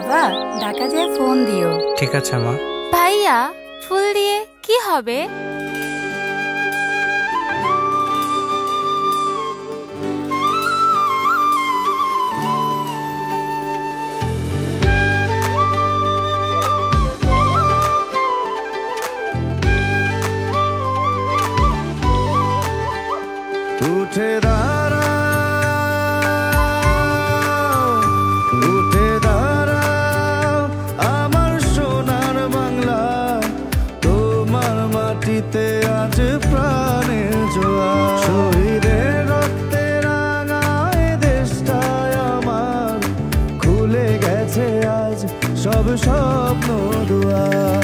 বাবা ঢাকা যেয়ে ফোন দিও। ঠিক আছে মা। ভাইয়া ফুল দিয়ে কি হবে? উঠে দাঁড়াও আমার সোনার বাংলা, তোমার মাটিতে আজ প্রাণের জোয়ার। শহীদের রক্তে রাঙায় দেশটায় আমার, খুলে গেছে আজ সব স্বপ্ন দুয়ার।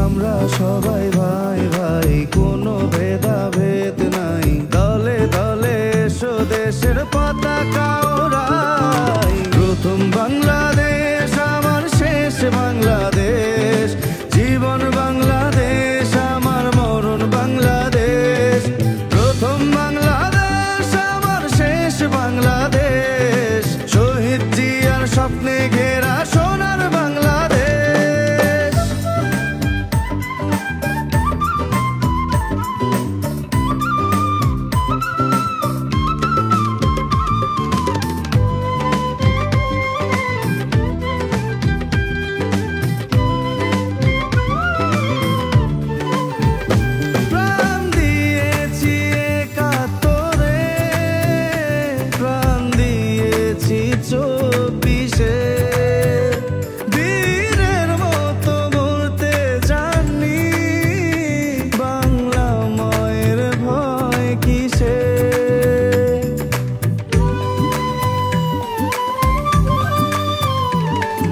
আমরা সবাই ভাই ভাই, কোনো ভেদাভেদ নাই, দলে দলে এসো দেশের পতাকা ওড়াই। প্রথম বাংলাদেশ আমার শেষ বাংলাদেশ, জীবন বাংলাদেশ আমার মরণ বাংলাদেশ। প্রথম বাংলাদেশ আমার শেষ বাংলাদেশ, শহীদ জিয়ার স্বপ্নে ঘেরা সোনার বাংলাদেশ। প্রাণ দিয়েছি একাত্তরে, প্রাণ দিয়েছি 24-এ, বীরের মতো মরতে জানি, বাংলা মায়ের ভয় কিসে।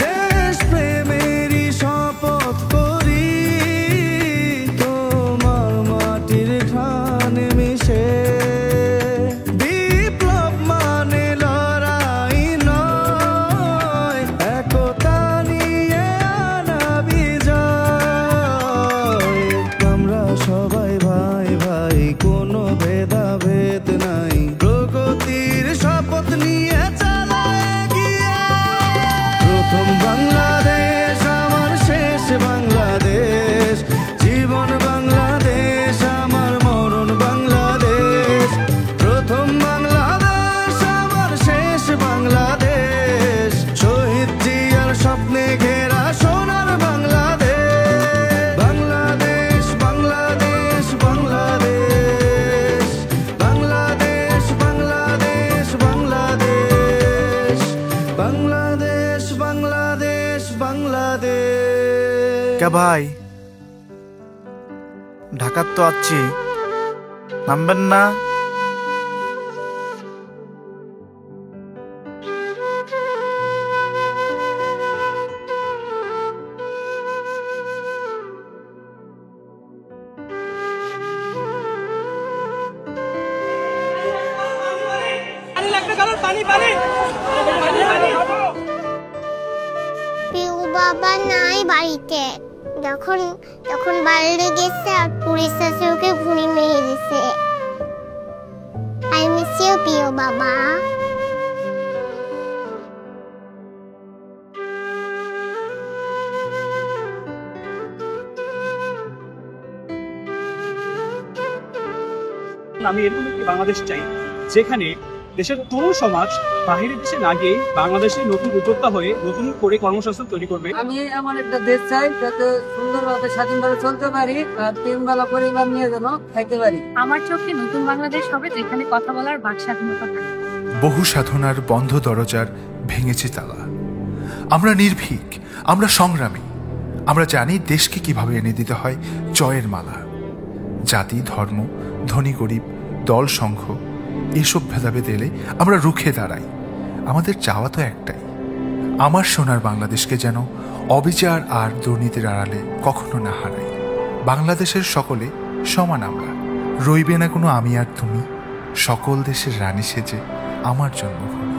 দেশ প্রেমেরই শপথ করি, তোমার মাটির ঘ্রাণ মিশে। বিপ্লব মানে লড়াই নয়, একতা নিয়ে আনা বিজয়। আমরা সবাই ভাই ভাই, কোনো ভেদাভেদ নাই, প্রগতির শপথ নিয়ে চালায় এগিয়ে। প্রথম বাংলাদেশ আমার শেষ বাংলাদেশ, জীবন বাংলাদেশ আমার মরণ বাংলাদেশ। প্রথম বাংলাদেশ আমার শেষ বাংলাদেশ, শহীদ জিয়ার স্বপ্নে ঘেরা সোনার বাংলাদেশ। বাংলাদেশ বাংলাদেশ বাংলাদেশ, বাংলাদেশ বাংলাদেশ বাংলাদেশ, বাংলাদেশ বাংলাদেশ বাংলাদেশ। কে ভাই, ঢাকার তো আছি, নামবেন না? পিউ বাবা নাই বাড়িতে, যখন তখন বাইরে গেছে আর পুলিশ এসে ওকে গুলি মেরে দিছে। আই মিস ইউ পিউ বাবা। আমি এরকম একটি বাংলাদেশ চাই যেখানে দেশের তরুণ সমাজ বাহিরের দেশে না গিয়ে বাংলাদেশে নতুন উদ্যোক্তা হয়ে নতুন করে কর্মসংস্থান তৈরি করবে। আমি এমন একটা দেশ চাই যাতে সুন্দরভাবে স্বাধীনভাবে চলতে পারি আর তিনবেলা পরিবার নিয়ে যেন খাইতে পারি। আমার চোখে নতুন বাংলাদেশ হবে যেখানে কথা বলার বাক স্বাধীনতা থাকবে। বহু সাধনার বন্ধ দরজার ভেঙেছে তালা। আমরা নির্ভীক, আমরা সংগ্রামী, আমরা জানি দেশকে কিভাবে এনে দিতে হয় জয়ের মালা। জাতি, ধর্ম, ধনী গরিব, দল সংঘ এসব ভেদাভেদ এলে আমরা রুখে দাঁড়াই। আমাদের চাওয়া তো একটাই, আমার সোনার বাংলাদেশকে যেন অবিচার আর দুর্নীতির আড়ালে কখনো না হারাই। বাংলাদেশের সকলে সমান আমরা, রইবে না কোনো আমি আর তুমি, সকল দেশের রানী সেজে আমার জন্মভূমি।